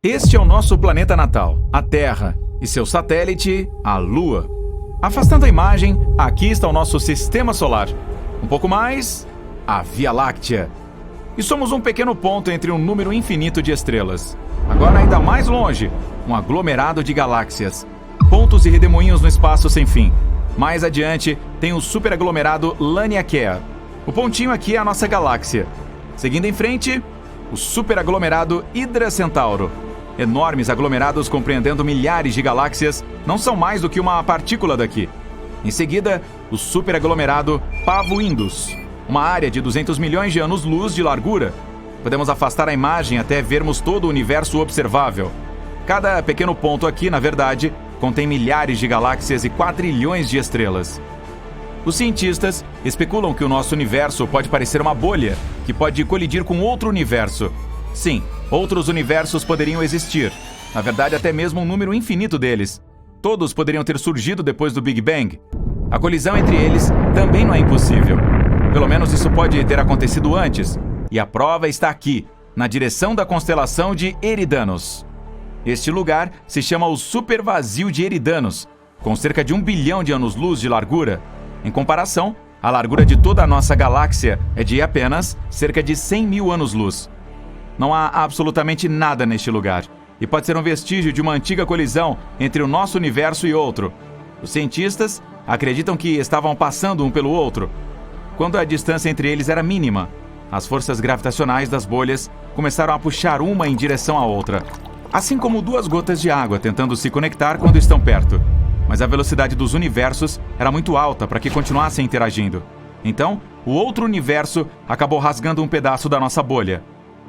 Este é o nosso planeta natal, a Terra, e seu satélite, a Lua. Afastando a imagem, aqui está o nosso Sistema Solar. Um pouco mais, a Via Láctea. E somos um pequeno ponto entre um número infinito de estrelas. Agora ainda mais longe, um aglomerado de galáxias. Pontos e redemoinhos no espaço sem fim. Mais adiante, tem o superaglomerado Laniakea. O pontinho aqui é a nossa galáxia. Seguindo em frente, o superaglomerado Hydra Centauro. Enormes aglomerados compreendendo milhares de galáxias não são mais do que uma partícula daqui. Em seguida, o superaglomerado Pavo Indus, uma área de 200 milhões de anos-luz de largura. Podemos afastar a imagem até vermos todo o universo observável. Cada pequeno ponto aqui, na verdade, contém milhares de galáxias e quadrilhões de estrelas. Os cientistas especulam que o nosso universo pode parecer uma bolha, que pode colidir com outro universo. Sim, outros universos poderiam existir. Na verdade, até mesmo um número infinito deles. Todos poderiam ter surgido depois do Big Bang. A colisão entre eles também não é impossível. Pelo menos isso pode ter acontecido antes. E a prova está aqui, na direção da constelação de Eridanos. Este lugar se chama o Supervazio de Eridanos, com cerca de 1 bilhão de anos-luz de largura. Em comparação, a largura de toda a nossa galáxia é de apenas cerca de 100 mil anos-luz. Não há absolutamente nada neste lugar, e pode ser um vestígio de uma antiga colisão entre o nosso universo e outro. Os cientistas acreditam que estavam passando um pelo outro, quando a distância entre eles era mínima. As forças gravitacionais das bolhas começaram a puxar uma em direção à outra, assim como duas gotas de água tentando se conectar quando estão perto. Mas a velocidade dos universos era muito alta para que continuassem interagindo. Então, o outro universo acabou rasgando um pedaço da nossa bolha.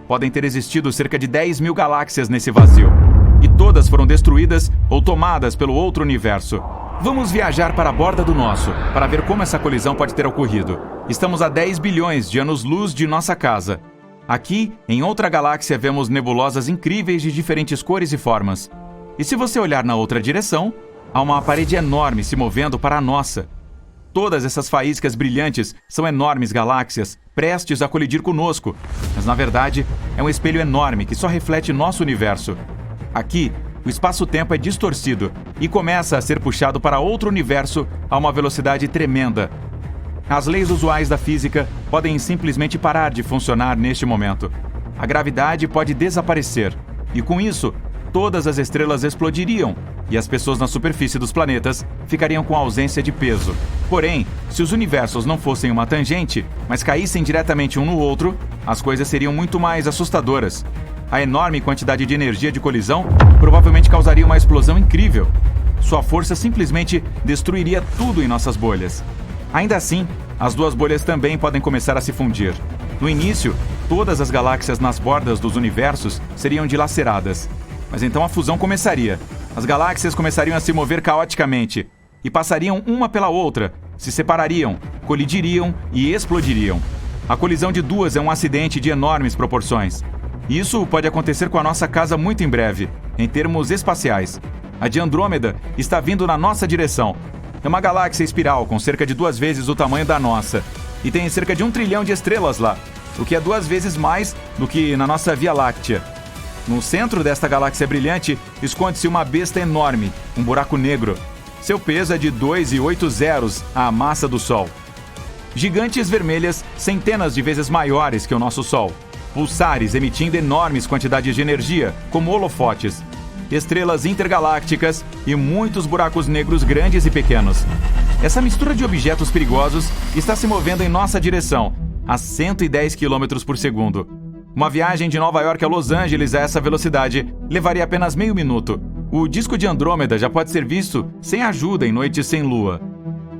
Podem ter existido cerca de 10 mil galáxias nesse vazio, e todas foram destruídas ou tomadas pelo outro universo. Vamos viajar para a borda do nosso, para ver como essa colisão pode ter ocorrido. Estamos a 10 bilhões de anos-luz de nossa casa. Aqui, em outra galáxia, vemos nebulosas incríveis de diferentes cores e formas. E se você olhar na outra direção, há uma parede enorme se movendo para a nossa. Todas essas faíscas brilhantes são enormes galáxias, prestes a colidir conosco. Mas, na verdade, é um espelho enorme que só reflete nosso universo. Aqui, o espaço-tempo é distorcido e começa a ser puxado para outro universo a uma velocidade tremenda. As leis usuais da física podem simplesmente parar de funcionar neste momento. A gravidade pode desaparecer, e com isso, todas as estrelas explodiriam, e as pessoas na superfície dos planetas ficariam com ausência de peso. Porém, se os universos não fossem uma tangente, mas caíssem diretamente um no outro, as coisas seriam muito mais assustadoras. A enorme quantidade de energia de colisão provavelmente causaria uma explosão incrível. Sua força simplesmente destruiria tudo em nossas bolhas. Ainda assim, as duas bolhas também podem começar a se fundir. No início, todas as galáxias nas bordas dos universos seriam dilaceradas. Mas então a fusão começaria. As galáxias começariam a se mover caoticamente e passariam uma pela outra, se separariam, colidiriam e explodiriam. A colisão de duas é um acidente de enormes proporções. Isso pode acontecer com a nossa casa muito em breve, em termos espaciais. A de Andrômeda está vindo na nossa direção. É uma galáxia espiral com cerca de 2 vezes o tamanho da nossa. E tem cerca de 1 trilhão de estrelas lá, o que é 2 vezes mais do que na nossa Via Láctea. No centro desta galáxia brilhante, esconde-se uma besta enorme, um buraco negro. Seu peso é de 2,8 zeros à massa do Sol. Gigantes vermelhas, centenas de vezes maiores que o nosso Sol. Pulsares emitindo enormes quantidades de energia, como holofotes. Estrelas intergalácticas e muitos buracos negros grandes e pequenos. Essa mistura de objetos perigosos está se movendo em nossa direção, a 110 km por segundo. Uma viagem de Nova York a Los Angeles a essa velocidade levaria apenas meio minuto. O disco de Andrômeda já pode ser visto sem ajuda em noites sem lua.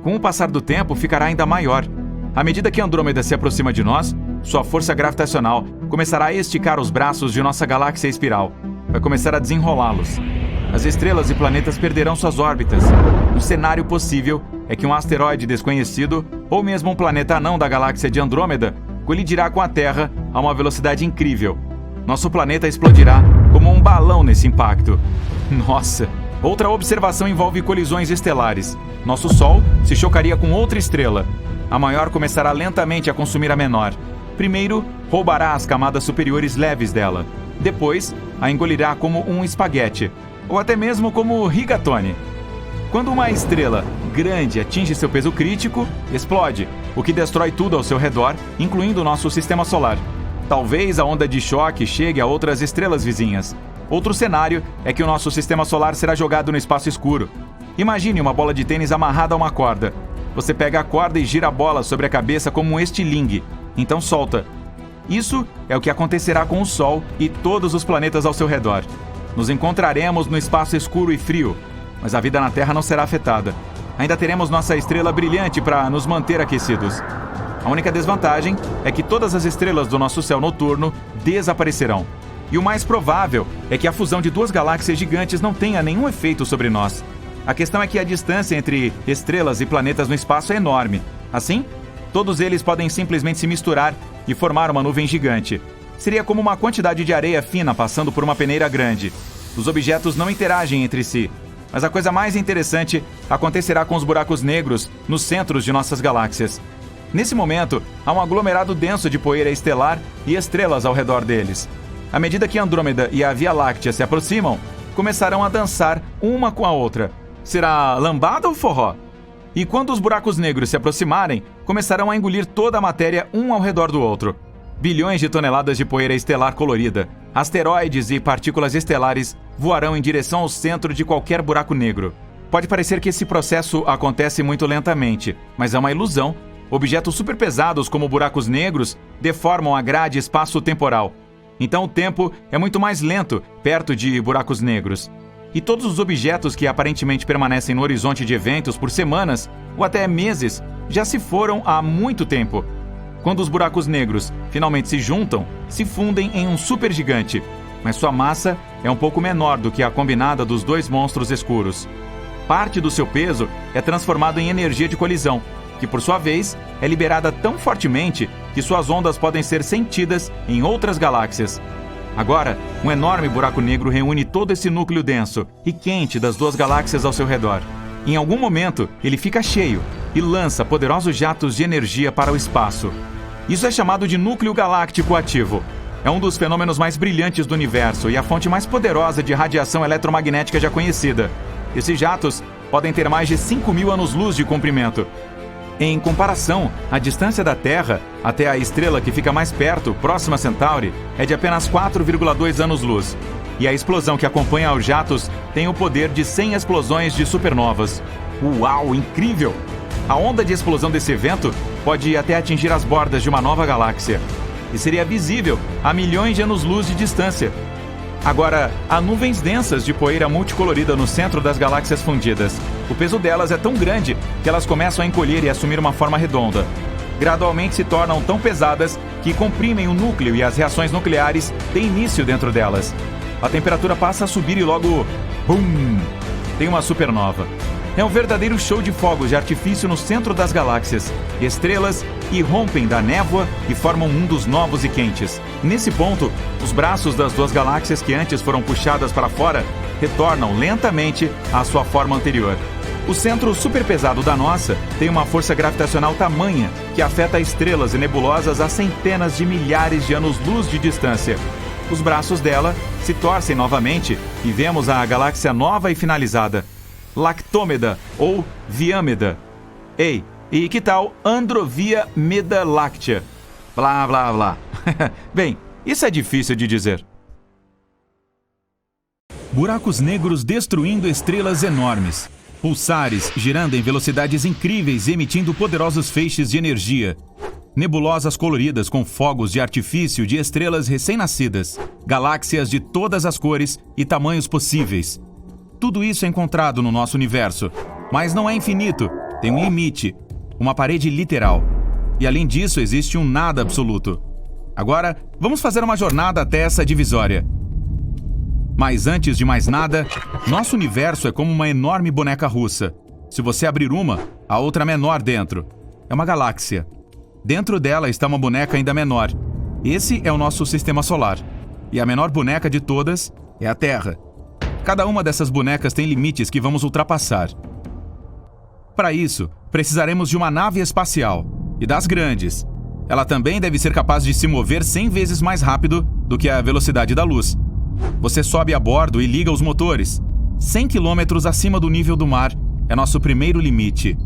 Com o passar do tempo, ficará ainda maior. À medida que Andrômeda se aproxima de nós, sua força gravitacional começará a esticar os braços de nossa galáxia espiral. Vai começar a desenrolá-los. As estrelas e planetas perderão suas órbitas. Um cenário possível é que um asteroide desconhecido, ou mesmo um planeta anão da galáxia de Andrômeda, colidirá com a Terra a uma velocidade incrível. Nosso planeta explodirá como um balão nesse impacto. Nossa! Outra observação envolve colisões estelares. Nosso Sol se chocaria com outra estrela. A maior começará lentamente a consumir a menor. Primeiro, roubará as camadas superiores leves dela. Depois, a engolirá como um espaguete, ou até mesmo como rigatoni. Quando uma estrela grande atinge seu peso crítico, explode, o que destrói tudo ao seu redor, incluindo o nosso sistema solar. Talvez a onda de choque chegue a outras estrelas vizinhas. Outro cenário é que o nosso sistema solar será jogado no espaço escuro. Imagine uma bola de tênis amarrada a uma corda. Você pega a corda e gira a bola sobre a cabeça como um estilingue, então solta. Isso é o que acontecerá com o Sol e todos os planetas ao seu redor. Nos encontraremos no espaço escuro e frio, mas a vida na Terra não será afetada. Ainda teremos nossa estrela brilhante para nos manter aquecidos. A única desvantagem é que todas as estrelas do nosso céu noturno desaparecerão. E o mais provável é que a fusão de duas galáxias gigantes não tenha nenhum efeito sobre nós. A questão é que a distância entre estrelas e planetas no espaço é enorme. Assim, todos eles podem simplesmente se misturar e formar uma nuvem gigante. Seria como uma quantidade de areia fina passando por uma peneira grande. Os objetos não interagem entre si. Mas a coisa mais interessante acontecerá com os buracos negros nos centros de nossas galáxias. Nesse momento, há um aglomerado denso de poeira estelar e estrelas ao redor deles. À medida que Andrômeda e a Via Láctea se aproximam, começarão a dançar uma com a outra. Será lambada ou forró? E quando os buracos negros se aproximarem, começarão a engolir toda a matéria um ao redor do outro. Bilhões de toneladas de poeira estelar colorida, asteroides e partículas estelares voarão em direção ao centro de qualquer buraco negro. Pode parecer que esse processo acontece muito lentamente, mas é uma ilusão. Objetos superpesados como buracos negros deformam a grade espaço-temporal. Então o tempo é muito mais lento perto de buracos negros. E todos os objetos que aparentemente permanecem no horizonte de eventos por semanas ou até meses já se foram há muito tempo. Quando os buracos negros finalmente se juntam, se fundem em um supergigante, mas sua massa é um pouco menor do que a combinada dos dois monstros escuros. Parte do seu peso é transformado em energia de colisão, que por sua vez é liberada tão fortemente que suas ondas podem ser sentidas em outras galáxias. Agora, um enorme buraco negro reúne todo esse núcleo denso e quente das duas galáxias ao seu redor. Em algum momento, ele fica cheio e lança poderosos jatos de energia para o espaço. Isso é chamado de núcleo galáctico ativo. É um dos fenômenos mais brilhantes do universo e a fonte mais poderosa de radiação eletromagnética já conhecida. Esses jatos podem ter mais de 5.000 anos-luz de comprimento. Em comparação, a distância da Terra até a estrela que fica mais perto, próxima a Centauri, é de apenas 4,2 anos-luz. E a explosão que acompanha os jatos tem o poder de 100 explosões de supernovas. Uau, incrível! A onda de explosão desse evento pode até atingir as bordas de uma nova galáxia. E seria visível a milhões de anos-luz de distância. Agora, há nuvens densas de poeira multicolorida no centro das galáxias fundidas. O peso delas é tão grande que elas começam a encolher e assumir uma forma redonda. Gradualmente se tornam tão pesadas que comprimem o núcleo e as reações nucleares têm início dentro delas. A temperatura passa a subir e logo... BUM! Tem uma supernova. É um verdadeiro show de fogos de artifício no centro das galáxias. Estrelas irrompem da névoa e formam mundos novos e quentes. Nesse ponto, os braços das duas galáxias que antes foram puxadas para fora retornam lentamente à sua forma anterior. O centro superpesado da nossa tem uma força gravitacional tamanha que afeta estrelas e nebulosas a centenas de milhares de anos-luz de distância. Os braços dela se torcem novamente e vemos a galáxia nova e finalizada. Lactômeda ou Viâmeda. Ei, e que tal Androvia Meda Láctea? Blá, blá, blá. Bem, isso é difícil de dizer. Buracos negros destruindo estrelas enormes. Pulsares girando em velocidades incríveis, emitindo poderosos feixes de energia. Nebulosas coloridas com fogos de artifício de estrelas recém-nascidas. Galáxias de todas as cores e tamanhos possíveis. Tudo isso é encontrado no nosso universo, mas não é infinito, tem um limite, uma parede literal. E além disso, existe um nada absoluto. Agora, vamos fazer uma jornada até essa divisória. Mas antes de mais nada, nosso universo é como uma enorme boneca russa. Se você abrir uma, a outra menor dentro. É uma galáxia. Dentro dela está uma boneca ainda menor. Esse é o nosso sistema solar. E a menor boneca de todas é a Terra. Cada uma dessas bonecas tem limites que vamos ultrapassar. Para isso, precisaremos de uma nave espacial, e das grandes. Ela também deve ser capaz de se mover 100 vezes mais rápido do que a velocidade da luz. Você sobe a bordo e liga os motores. 100 km acima do nível do mar é nosso primeiro limite.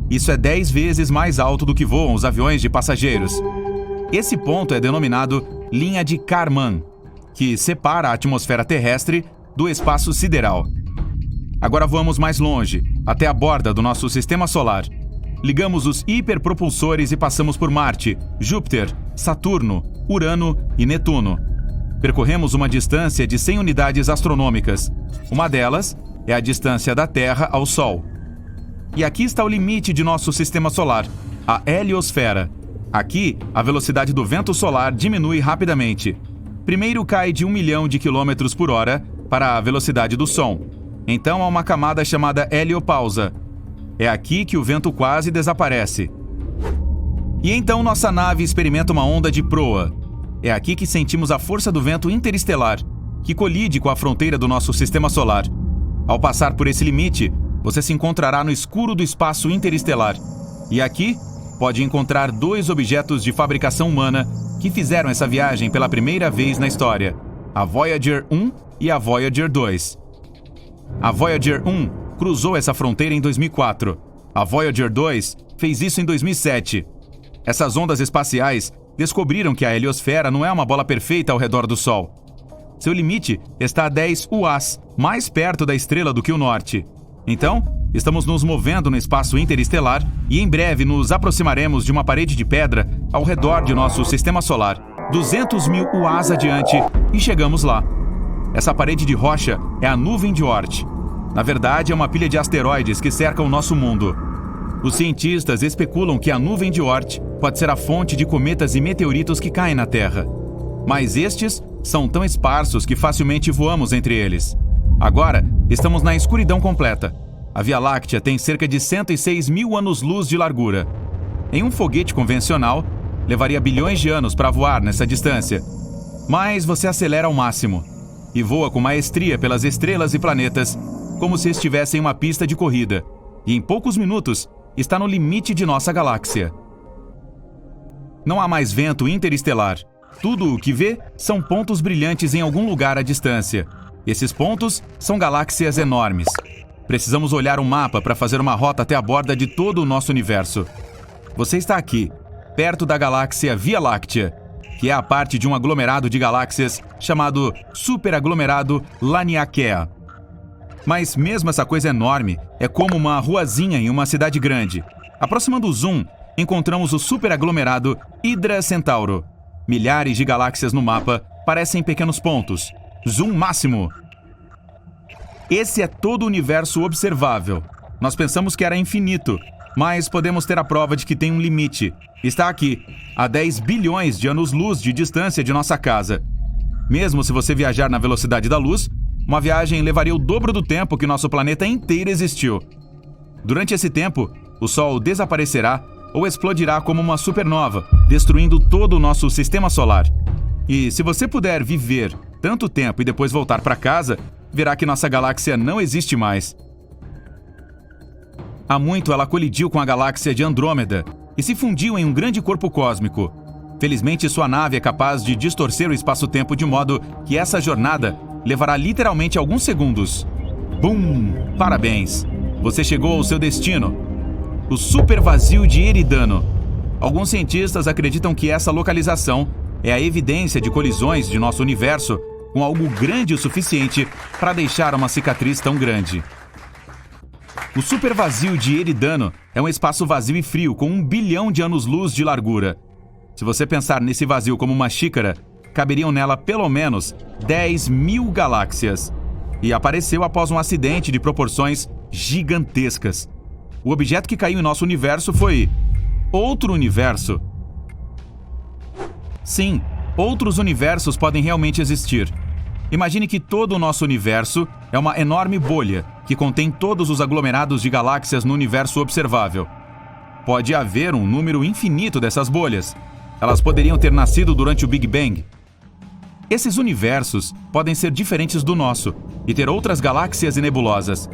Isso é 10 vezes mais alto do que voam os aviões de passageiros. Esse ponto é denominado linha de Kármán, que separa a atmosfera terrestre do espaço sideral. Agora vamos mais longe, até a borda do nosso sistema solar. Ligamos os hiperpropulsores e passamos por Marte, Júpiter, Saturno, Urano e Netuno. Percorremos uma distância de 100 unidades astronômicas. Uma delas é a distância da Terra ao Sol. E aqui está o limite de nosso sistema solar, a heliosfera. Aqui, a velocidade do vento solar diminui rapidamente. Primeiro cai de 1 milhão de quilômetros por hora para a velocidade do som. Então há uma camada chamada heliopausa. É aqui que o vento quase desaparece. E então nossa nave experimenta uma onda de proa. É aqui que sentimos a força do vento interestelar, que colide com a fronteira do nosso sistema solar. Ao passar por esse limite, você se encontrará no escuro do espaço interestelar. E aqui, pode encontrar 2 objetos de fabricação humana que fizeram essa viagem pela primeira vez na história: a Voyager 1 e a Voyager 2. A Voyager 1 cruzou essa fronteira em 2004. A Voyager 2 fez isso em 2007. Essas ondas espaciais descobriram que a heliosfera não é uma bola perfeita ao redor do Sol. Seu limite está a 10 UAs, mais perto da estrela do que o Norte. Então, estamos nos movendo no espaço interestelar e em breve nos aproximaremos de uma parede de pedra ao redor de nosso sistema solar, 200 mil UAs adiante, e chegamos lá. Essa parede de rocha é a nuvem de Oort. Na verdade, é uma pilha de asteroides que cerca o nosso mundo. Os cientistas especulam que a nuvem de Oort pode ser a fonte de cometas e meteoritos que caem na Terra. Mas estes são tão esparsos que facilmente voamos entre eles. Agora, estamos na escuridão completa. A Via Láctea tem cerca de 106 mil anos-luz de largura. Em um foguete convencional, levaria bilhões de anos para voar nessa distância. Mas você acelera ao máximo e voa com maestria pelas estrelas e planetas, como se estivesse em uma pista de corrida. E em poucos minutos, está no limite de nossa galáxia. Não há mais vento interestelar. Tudo o que vê são pontos brilhantes em algum lugar à distância. Esses pontos são galáxias enormes. Precisamos olhar um mapa para fazer uma rota até a borda de todo o nosso universo. Você está aqui, perto da galáxia Via Láctea, que é a parte de um aglomerado de galáxias chamado superaglomerado Laniakea. Mas mesmo essa coisa enorme é como uma ruazinha em uma cidade grande. Aproximando o zoom, encontramos o superaglomerado Hydra Centauro. Milhares de galáxias no mapa parecem pequenos pontos. Zoom máximo! Esse é todo o universo observável. Nós pensamos que era infinito, mas podemos ter a prova de que tem um limite. Está aqui, a 10 bilhões de anos-luz de distância de nossa casa. Mesmo se você viajar na velocidade da luz, uma viagem levaria o dobro do tempo que nosso planeta inteiro existiu. Durante esse tempo, o Sol desaparecerá ou explodirá como uma supernova, destruindo todo o nosso sistema solar. E se você puder viver tanto tempo e depois voltar para casa, verá que nossa galáxia não existe mais. Há muito ela colidiu com a galáxia de Andrômeda e se fundiu em um grande corpo cósmico. Felizmente, sua nave é capaz de distorcer o espaço-tempo de modo que essa jornada levará literalmente alguns segundos. Bum! Parabéns! Você chegou ao seu destino, o supervazio de Eridano. Alguns cientistas acreditam que essa localização é a evidência de colisões de nosso universo com algo grande o suficiente para deixar uma cicatriz tão grande. O supervazio de Eridano é um espaço vazio e frio com 1 bilhão de anos-luz de largura. Se você pensar nesse vazio como uma xícara, caberiam nela pelo menos 10 mil galáxias. E apareceu após um acidente de proporções gigantescas. O objeto que caiu em nosso universo foi outro universo. Sim, outros universos podem realmente existir. Imagine que todo o nosso universo é uma enorme bolha que contém todos os aglomerados de galáxias no universo observável. Pode haver um número infinito dessas bolhas. Elas poderiam ter nascido durante o Big Bang. Esses universos podem ser diferentes do nosso e ter outras galáxias e nebulosas.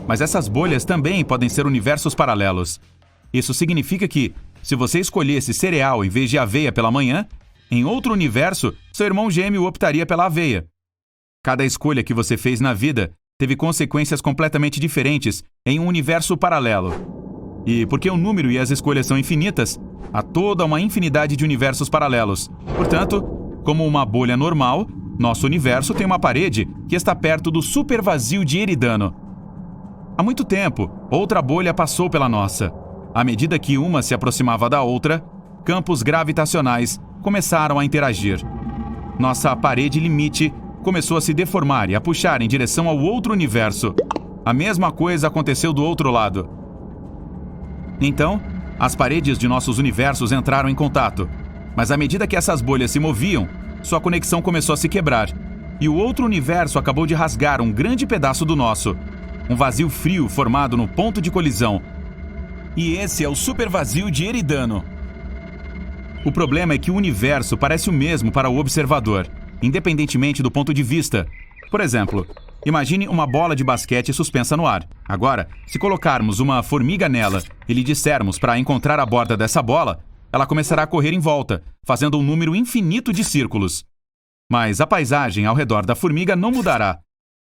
Mas essas bolhas também podem ser universos paralelos. Isso significa que, se você escolhesse cereal em vez de aveia pela manhã, em outro universo, seu irmão gêmeo optaria pela aveia. Cada escolha que você fez na vida teve consequências completamente diferentes em um universo paralelo. E porque o número e as escolhas são infinitas, há toda uma infinidade de universos paralelos. Portanto, como uma bolha normal, nosso universo tem uma parede que está perto do supervazio de Eridano. Há muito tempo, outra bolha passou pela nossa. À medida que uma se aproximava da outra, campos gravitacionais começaram a interagir. Nossa parede limite começou a se deformar e a puxar em direção ao outro universo. A mesma coisa aconteceu do outro lado. Então, as paredes de nossos universos entraram em contato. Mas à medida que essas bolhas se moviam, sua conexão começou a se quebrar. E o outro universo acabou de rasgar um grande pedaço do nosso. Um vazio frio formado no ponto de colisão. E esse é o supervazio de Eridano. O problema é que o universo parece o mesmo para o observador, independentemente do ponto de vista. Por exemplo, imagine uma bola de basquete suspensa no ar. Agora, se colocarmos uma formiga nela e lhe dissermos para encontrar a borda dessa bola, ela começará a correr em volta, fazendo um número infinito de círculos. Mas a paisagem ao redor da formiga não mudará.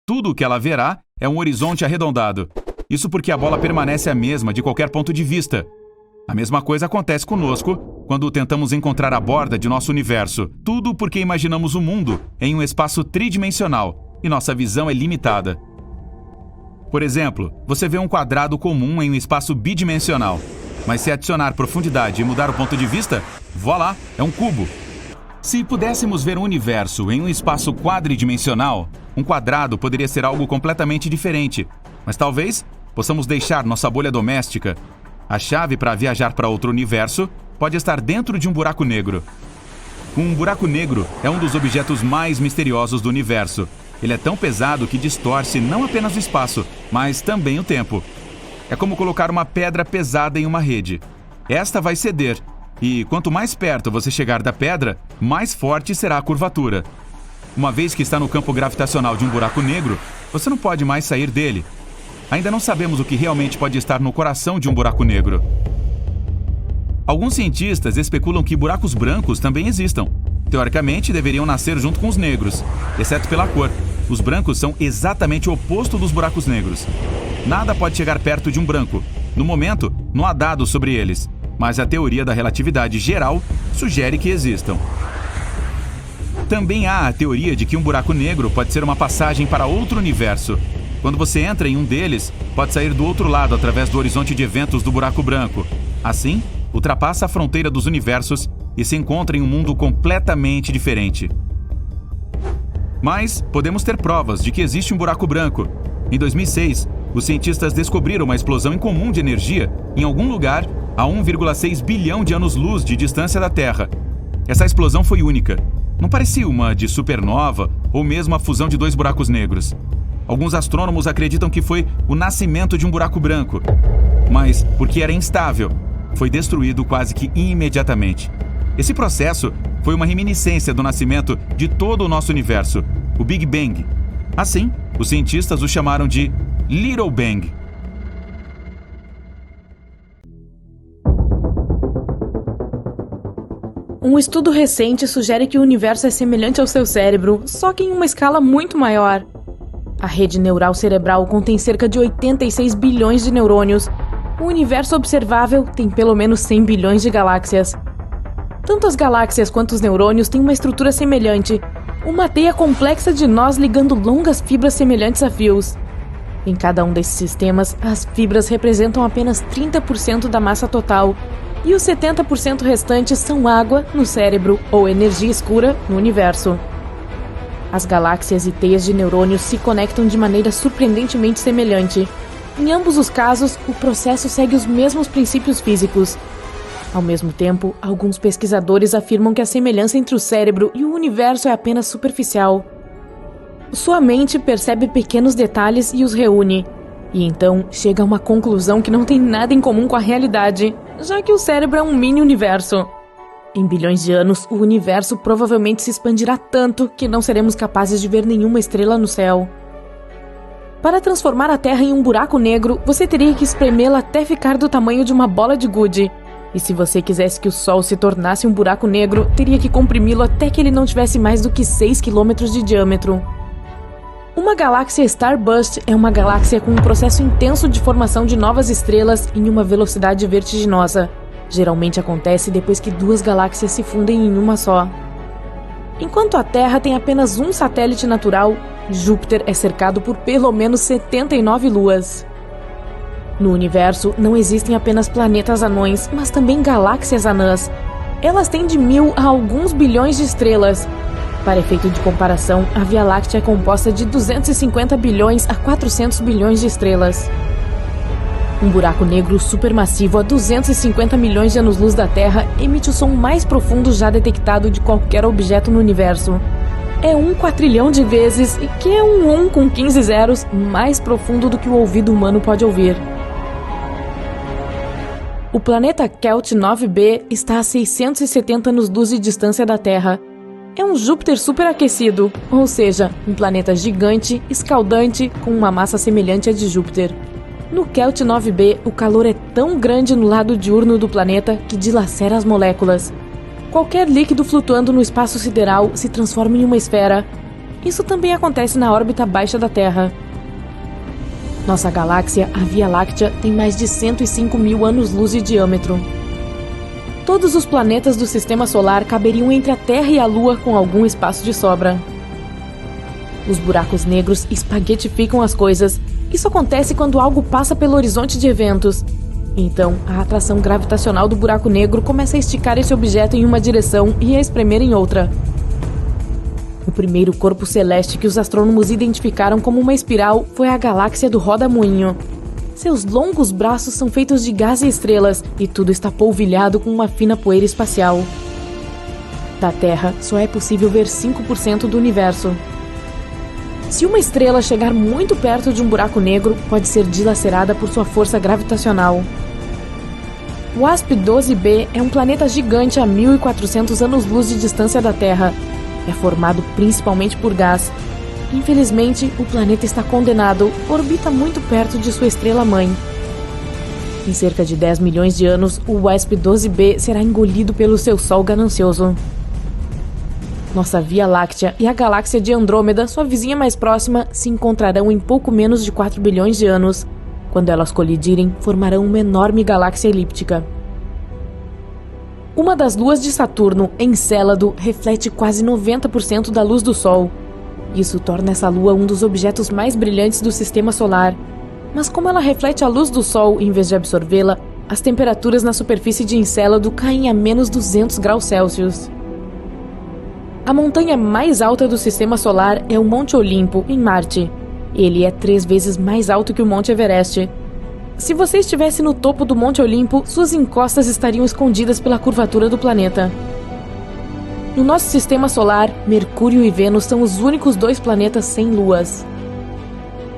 Tudo o que ela verá é um horizonte arredondado. Isso porque a bola permanece a mesma de qualquer ponto de vista. A mesma coisa acontece conosco quando tentamos encontrar a borda de nosso universo. Tudo porque imaginamos o mundo em um espaço tridimensional e nossa visão é limitada. Por exemplo, você vê um quadrado comum em um espaço bidimensional. Mas se adicionar profundidade e mudar o ponto de vista, voilá, é um cubo. Se pudéssemos ver o universo em um espaço quadridimensional, um quadrado poderia ser algo completamente diferente. Mas talvez possamos deixar nossa bolha doméstica. A chave para viajar para outro universo pode estar dentro de um buraco negro. Um buraco negro é um dos objetos mais misteriosos do universo. Ele é tão pesado que distorce não apenas o espaço, mas também o tempo. É como colocar uma pedra pesada em uma rede. Esta vai ceder, e quanto mais perto você chegar da pedra, mais forte será a curvatura. Uma vez que está no campo gravitacional de um buraco negro, você não pode mais sair dele. Ainda não sabemos o que realmente pode estar no coração de um buraco negro. Alguns cientistas especulam que buracos brancos também existam. Teoricamente, deveriam nascer junto com os negros, exceto pela cor. Os brancos são exatamente o oposto dos buracos negros. Nada pode chegar perto de um branco. No momento, não há dados sobre eles, mas a teoria da relatividade geral sugere que existam. Também há a teoria de que um buraco negro pode ser uma passagem para outro universo. Quando você entra em um deles, pode sair do outro lado através do horizonte de eventos do buraco branco. Assim, ultrapassa a fronteira dos universos e se encontra em um mundo completamente diferente. Mas podemos ter provas de que existe um buraco branco. Em 2006, os cientistas descobriram uma explosão incomum de energia em algum lugar a 1,6 bilhão de anos-luz de distância da Terra. Essa explosão foi única. Não parecia uma de supernova ou mesmo a fusão de dois buracos negros. Alguns astrônomos acreditam que foi o nascimento de um buraco branco, mas, porque era instável, foi destruído quase que imediatamente. Esse processo foi uma reminiscência do nascimento de todo o nosso universo, o Big Bang. Assim, os cientistas o chamaram de Little Bang. Um estudo recente sugere que o universo é semelhante ao seu cérebro, só que em uma escala muito maior. A rede neural cerebral contém cerca de 86 bilhões de neurônios. O universo observável tem pelo menos 100 bilhões de galáxias. Tanto as galáxias quanto os neurônios têm uma estrutura semelhante, uma teia complexa de nós ligando longas fibras semelhantes a fios. Em cada um desses sistemas, as fibras representam apenas 30% da massa total, e os 70% restantes são água no cérebro ou energia escura no universo. As galáxias e teias de neurônios se conectam de maneira surpreendentemente semelhante. Em ambos os casos, o processo segue os mesmos princípios físicos. Ao mesmo tempo, alguns pesquisadores afirmam que a semelhança entre o cérebro e o universo é apenas superficial. Sua mente percebe pequenos detalhes e os reúne, e então chega a uma conclusão que não tem nada em comum com a realidade, já que o cérebro é um mini-universo. Em bilhões de anos, o universo provavelmente se expandirá tanto que não seremos capazes de ver nenhuma estrela no céu. Para transformar a Terra em um buraco negro, você teria que espremê-la até ficar do tamanho de uma bola de gude. E se você quisesse que o Sol se tornasse um buraco negro, teria que comprimi-lo até que ele não tivesse mais do que 6 km de diâmetro. Uma galáxia starburst é uma galáxia com um processo intenso de formação de novas estrelas em uma velocidade vertiginosa. Geralmente acontece depois que duas galáxias se fundem em uma só. Enquanto a Terra tem apenas um satélite natural, Júpiter é cercado por pelo menos 79 luas. No universo, não existem apenas planetas anões, mas também galáxias anãs. Elas têm de 1.000 a alguns bilhões de estrelas. Para efeito de comparação, a Via Láctea é composta de 250 bilhões a 400 bilhões de estrelas. Um buraco negro supermassivo a 250 milhões de anos-luz da Terra emite o som mais profundo já detectado de qualquer objeto no universo. É 1 quatrilhão de vezes, que é um 1 com 15 zeros, mais profundo do que o ouvido humano pode ouvir. O planeta Kelt 9b está a 670 anos-luz de distância da Terra. É um Júpiter superaquecido, ou seja, um planeta gigante, escaldante, com uma massa semelhante à de Júpiter. No Kelt 9b, o calor é tão grande no lado diurno do planeta que dilacera as moléculas. Qualquer líquido flutuando no espaço sideral se transforma em uma esfera. Isso também acontece na órbita baixa da Terra. Nossa galáxia, a Via Láctea, tem mais de 105.000 anos-luz de diâmetro. Todos os planetas do Sistema Solar caberiam entre a Terra e a Lua com algum espaço de sobra. Os buracos negros espaguetificam as coisas. Isso acontece quando algo passa pelo horizonte de eventos. Então, a atração gravitacional do buraco negro começa a esticar esse objeto em uma direção e a espremer em outra. O primeiro corpo celeste que os astrônomos identificaram como uma espiral foi a galáxia do Roda-Moinho. Seus longos braços são feitos de gás e estrelas, e tudo está polvilhado com uma fina poeira espacial. Da Terra, só é possível ver 5% do universo. Se uma estrela chegar muito perto de um buraco negro, pode ser dilacerada por sua força gravitacional. O WASP-12b é um planeta gigante a 1.400 anos-luz de distância da Terra. É formado principalmente por gás. Infelizmente, o planeta está condenado, orbita muito perto de sua estrela-mãe. Em cerca de 10 milhões de anos, o WASP-12b será engolido pelo seu Sol ganancioso. Nossa Via Láctea e a galáxia de Andrômeda, sua vizinha mais próxima, se encontrarão em pouco menos de 4 bilhões de anos. Quando elas colidirem, formarão uma enorme galáxia elíptica. Uma das luas de Saturno, Encélado, reflete quase 90% da luz do Sol. Isso torna essa lua um dos objetos mais brilhantes do Sistema Solar. Mas como ela reflete a luz do Sol em vez de absorvê-la, as temperaturas na superfície de Encélado caem a menos 200 graus Celsius. A montanha mais alta do Sistema Solar é o Monte Olimpo, em Marte. Ele é 3 vezes mais alto que o Monte Everest. Se você estivesse no topo do Monte Olimpo, suas encostas estariam escondidas pela curvatura do planeta. No nosso Sistema Solar, Mercúrio e Vênus são os únicos 2 planetas sem luas.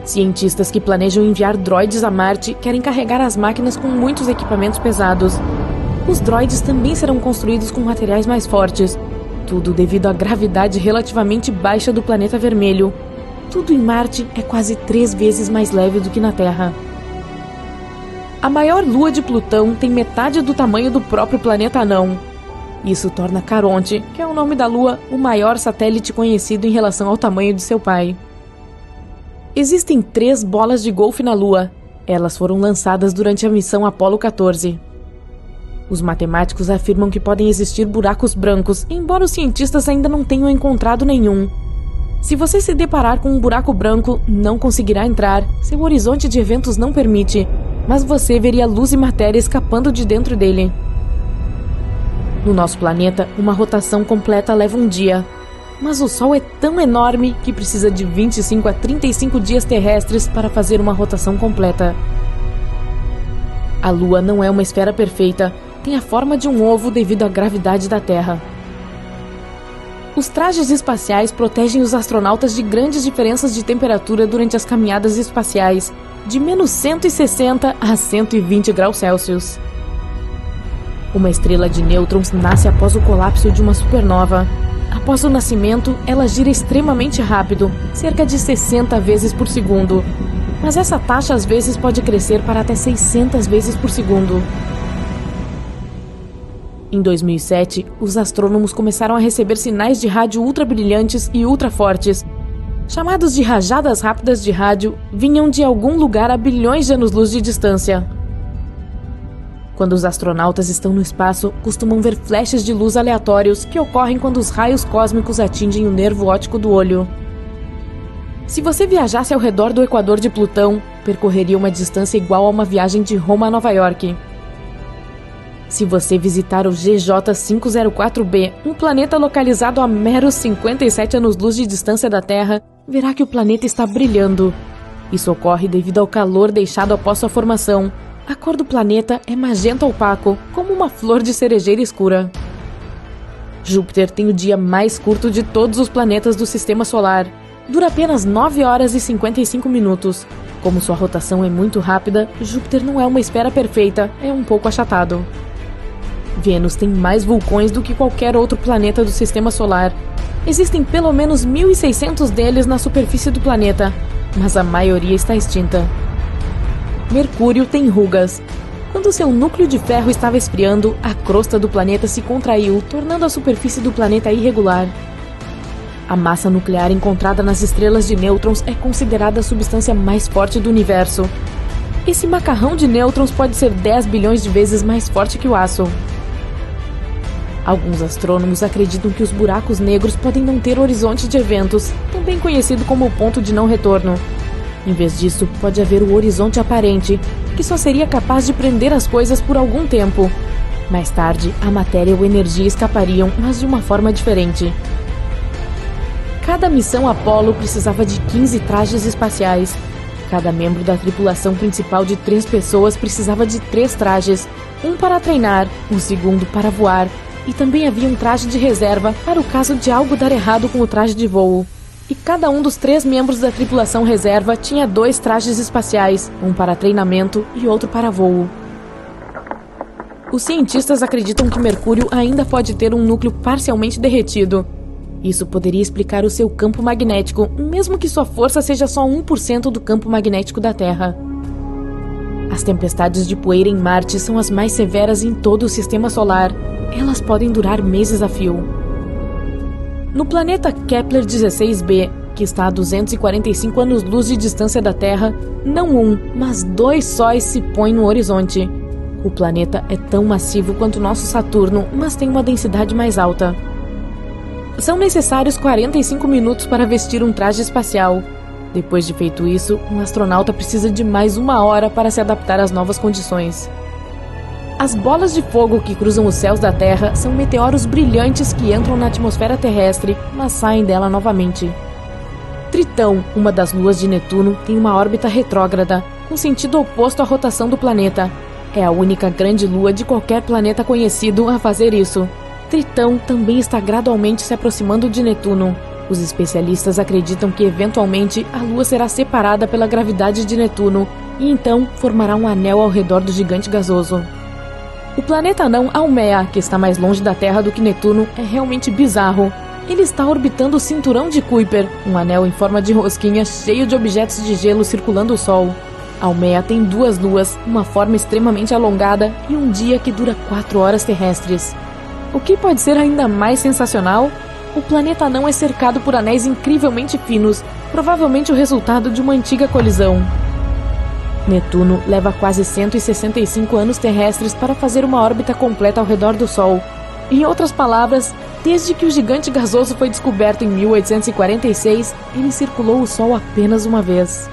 Cientistas que planejam enviar droides a Marte querem carregar as máquinas com muitos equipamentos pesados. Os droides também serão construídos com materiais mais fortes. Tudo devido à gravidade relativamente baixa do planeta vermelho. Tudo em Marte é quase 3 vezes mais leve do que na Terra. A maior lua de Plutão tem metade do tamanho do próprio planeta anão. Isso torna Caronte, que é o nome da Lua, o maior satélite conhecido em relação ao tamanho de seu pai. Existem 3 bolas de golfe na Lua. Elas foram lançadas durante a missão Apollo 14. Os matemáticos afirmam que podem existir buracos brancos, embora os cientistas ainda não tenham encontrado nenhum. Se você se deparar com um buraco branco, não conseguirá entrar, seu horizonte de eventos não permite, mas você veria luz e matéria escapando de dentro dele. No nosso planeta, uma rotação completa leva um dia. Mas o Sol é tão enorme que precisa de 25 a 35 dias terrestres para fazer uma rotação completa. A Lua não é uma esfera perfeita, tem a forma de um ovo devido à gravidade da Terra. Os trajes espaciais protegem os astronautas de grandes diferenças de temperatura durante as caminhadas espaciais, de menos 160 a 120 graus Celsius. Uma estrela de nêutrons nasce após o colapso de uma supernova. Após o nascimento, ela gira extremamente rápido, cerca de 60 vezes por segundo. Mas essa taxa às vezes pode crescer para até 600 vezes por segundo. Em 2007, os astrônomos começaram a receber sinais de rádio ultrabrilhantes e ultrafortes. chamados de rajadas rápidas de rádio, vinham de algum lugar a bilhões de anos-luz de distância. Quando os astronautas estão no espaço, costumam ver flashes de luz aleatórios que ocorrem quando os raios cósmicos atingem o nervo óptico do olho. Se você viajasse ao redor do equador de Plutão, percorreria uma distância igual a uma viagem de Roma a Nova York. Se você visitar o GJ504b, um planeta localizado a meros 57 anos-luz de distância da Terra, verá que o planeta está brilhando. Isso ocorre devido ao calor deixado após sua formação. A cor do planeta é magenta opaco, como uma flor de cerejeira escura. Júpiter tem o dia mais curto de todos os planetas do Sistema Solar. Dura apenas 9 horas e 55 minutos. Como sua rotação é muito rápida, Júpiter não é uma esfera perfeita, é um pouco achatado. Vênus tem mais vulcões do que qualquer outro planeta do Sistema Solar. Existem pelo menos 1.600 deles na superfície do planeta, mas a maioria está extinta. Mercúrio tem rugas. Quando seu núcleo de ferro estava esfriando, a crosta do planeta se contraiu, tornando a superfície do planeta irregular. A massa nuclear encontrada nas estrelas de nêutrons é considerada a substância mais forte do universo. Esse macarrão de nêutrons pode ser 10 bilhões de vezes mais forte que o aço. Alguns astrônomos acreditam que os buracos negros podem não ter horizonte de eventos, também conhecido como o ponto de não retorno. Em vez disso, pode haver o horizonte aparente, que só seria capaz de prender as coisas por algum tempo. Mais tarde, a matéria ou energia escapariam, mas de uma forma diferente. Cada missão Apollo precisava de 15 trajes espaciais. Cada membro da tripulação principal de 3 pessoas precisava de 3 trajes, um para treinar, um segundo para voar, e também havia um traje de reserva para o caso de algo dar errado com o traje de voo. E cada um dos 3 membros da tripulação reserva tinha 2 trajes espaciais, um para treinamento e outro para voo. Os cientistas acreditam que Mercúrio ainda pode ter um núcleo parcialmente derretido. Isso poderia explicar o seu campo magnético, mesmo que sua força seja só 1% do campo magnético da Terra. As tempestades de poeira em Marte são as mais severas em todo o Sistema Solar. Elas podem durar meses a fio. No planeta Kepler-16b, que está a 245 anos-luz de distância da Terra, não um, mas 2 sóis se põem no horizonte. O planeta é tão massivo quanto nosso Saturno, mas tem uma densidade mais alta. São necessários 45 minutos para vestir um traje espacial. Depois de feito isso, um astronauta precisa de mais 1 hora para se adaptar às novas condições. As bolas de fogo que cruzam os céus da Terra são meteoros brilhantes que entram na atmosfera terrestre, mas saem dela novamente. Tritão, uma das luas de Netuno, tem uma órbita retrógrada, com sentido oposto à rotação do planeta. É a única grande lua de qualquer planeta conhecido a fazer isso. Tritão também está gradualmente se aproximando de Netuno. Os especialistas acreditam que eventualmente a Lua será separada pela gravidade de Netuno e então formará um anel ao redor do gigante gasoso. O planeta anão Haumea, que está mais longe da Terra do que Netuno, é realmente bizarro. Ele está orbitando o cinturão de Kuiper, um anel em forma de rosquinha cheio de objetos de gelo circulando o Sol. Haumea tem 2 luas, uma forma extremamente alongada e um dia que dura 4 horas terrestres. O que pode ser ainda mais sensacional? O planeta anão é cercado por anéis incrivelmente finos, provavelmente o resultado de uma antiga colisão. Netuno leva quase 165 anos terrestres para fazer uma órbita completa ao redor do Sol. Em outras palavras, desde que o gigante gasoso foi descoberto em 1846, ele circulou o Sol apenas uma vez.